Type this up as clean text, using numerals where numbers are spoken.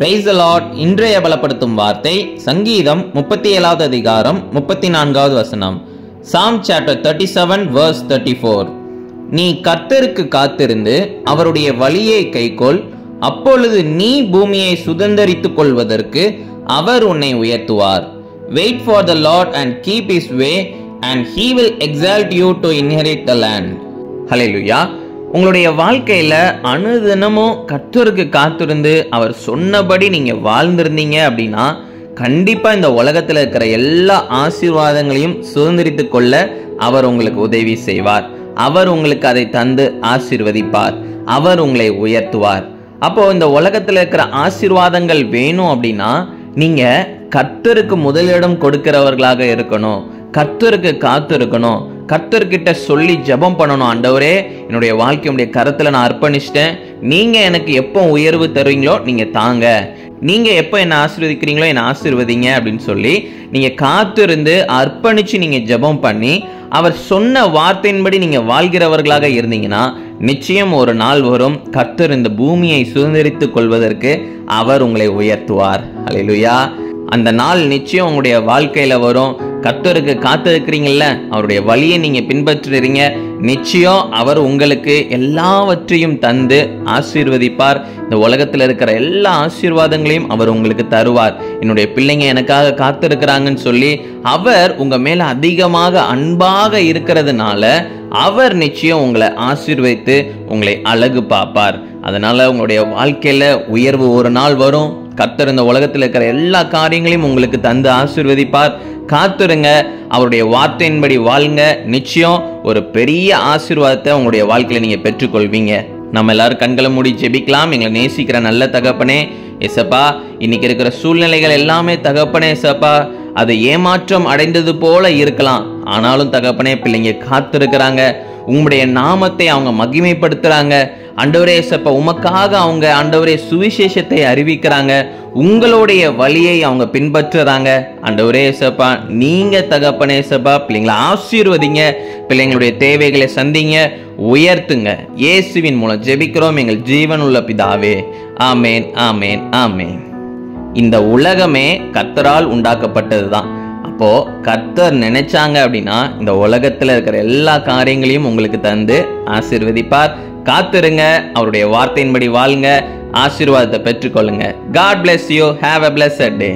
Praise the Lord. இன்றைய பலப்படுத்தும் வார்த்தை சங்கீதம் 37வது அதிகாரம் 34வது வசனம். Psalm chapter 37 verse 34. நீ கர்த்தருக்கு காத்திருந்து அவருடைய வழியை கைக்கொள், அப்பொழுது நீ பூமியை சுதந்தரித்துக் கொள்வதற்கு அவர் உன்னை உயர்த்துவார். Wait for the Lord and keep his way and he will exalt you to inherit the land. Hallelujah. உங்களுடைய வாழ்க்கையில அனுதினமும் கர்த்தருக்கு காத்திருந்து அவர் சொன்னபடி நீங்க வாழ்ந்திருந்தீங்க அப்படின்னா கண்டிப்பா இந்த உலகத்தில் இருக்கிற எல்லா ஆசீர்வாதங்களையும் சுதந்திரித்துக் கொள்ள அவர் உங்களுக்கு உதவி செய்வார். அவர் உங்களுக்கு அதை தந்து ஆசீர்வதிப்பார். அவர் உங்களை உயர்த்துவார். அப்போ இந்த உலகத்தில் இருக்கிற ஆசீர்வாதங்கள் வேணும் அப்படின்னா நீங்க கர்த்தருக்கு முதலிடம் கொடுக்கிறவர்களாக இருக்கணும். கர்த்தருக்கு காத்து இருக்கணும். கர்த்தர்கிட்ட சொல்லி ஜெபம் பண்ணணும். ஆண்டவரே, என்னுடைய வாழ்க்கையுடைய கருத்துல நான் அர்ப்பணிச்சிட்டேன். நீங்க எனக்கு எப்போ உயர்வு தருவீங்களோ நீங்க தாங்க. நீங்க எப்போ என்ன ஆசீர்வதிக்கிறீங்களோ என்ன ஆசீர்வதிங்க அப்படின்னு சொல்லி நீங்க காத்திருந்து அர்ப்பணிச்சு நீங்க ஜெபம் பண்ணி அவர் சொன்ன வார்த்தையின்படி நீங்க வாழ்கிறவர்களாக இருந்தீங்கன்னா நிச்சயம் ஒரு நாள் வரும், கர்த்தர் இந்த பூமியை சுதந்திரித்துக் கொள்வதற்கு அவர் உங்களை உயர்த்துவார். அல்லேலூயா. அந்த நாள் நிச்சயம் உங்களுடைய வாழ்க்கையில வரும். கர்த்தருக்கு காத்திருக்கிறீங்கல்ல, அவருடைய வழியை நீங்க பின்பற்றுறீங்க, நிச்சயம் அவர் உங்களுக்கு எல்லாவற்றையும் தந்து ஆசீர்வதிப்பார். இந்த உலகத்தில் இருக்கிற எல்லா ஆசீர்வாதங்களையும் அவர் உங்களுக்கு தருவார். என்னுடைய பிள்ளைங்க எனக்காக காத்திருக்கிறாங்கன்னு சொல்லி அவர் உங்க மேல அதிகமாக அன்பாக இருக்கிறதுனால அவர் நிச்சயம் உங்களை ஆசீர்வதித்து உங்களை அழகு பார்ப்பார். அதனால உங்களுடைய வாழ்க்கையில உயர்வு ஒரு நாள் வரும். கர்த்தர் இந்த உலகத்தில் இருக்கிற எல்லா காரியங்களையும் உங்களுக்கு தந்து ஆசீர்வதிப்பார். காத்துருங்க, அவருடைய வார்த்தையின்படி வாழுங்க. நிச்சயம் ஒரு பெரிய ஆசீர்வாதத்தை உங்களுடைய வாழ்க்கையில நீங்க பெற்றுக்கொள்வீங்க. நம்ம எல்லாரும் கண்களை மூடி ஜெபிக்கலாம். எங்களை நேசிக்கிற நல்ல தகப்பனே ஏசப்பா, இன்னைக்கு இருக்கிற சூழ்நிலைகள் எல்லாமே தகப்பனே ஏசப்பா அது ஏமாற்றம் அடைந்தது போல இருக்கலாம். ஆனாலும் தகப்பனே, பிள்ளைங்க காத்திருக்கிறாங்க. உங்களுடைய நாமத்தை அவங்க மகிமைப்படுத்துறாங்க. ஆண்டவரே ஏசப்பா, உமக்காக அவங்க ஆண்டவரே சுவிசேஷத்தை அறிவிக்கிறாங்க. உங்களுடைய வழியை அவங்க பின்பற்றுறாங்க. ஆண்டவரே ஏசப்பா, நீங்க தகப்பனே ஏசப்பா பிள்ளைங்களை ஆசீர்வதிங்க. பிள்ளைங்களுடைய தேவைகளை சந்திங்க, உயர்த்துங்க. இயேசுவின் மூலம் ஜெபிக்கிறோம் எங்கள் ஜீவன் உள்ள பிதாவே. ஆமேன், ஆமேன், ஆமேன். இந்த உலகமே கர்த்தரால் உண்டாக்கப்பட்டதுதான். அப்போ கர்த்தர் நினைச்சாங்க அப்படின்னா இந்த உலகத்துல இருக்கிற எல்லா காரியங்களையும் உங்களுக்கு தந்து ஆசீர்வதிப்பார். காத்திருங்க, அவருடைய வார்த்தையின்படி வாழுங்க, ஆசீர்வாதத்தை பெற்றுக்கொள்ளுங்க. God bless you. Have a blessed day.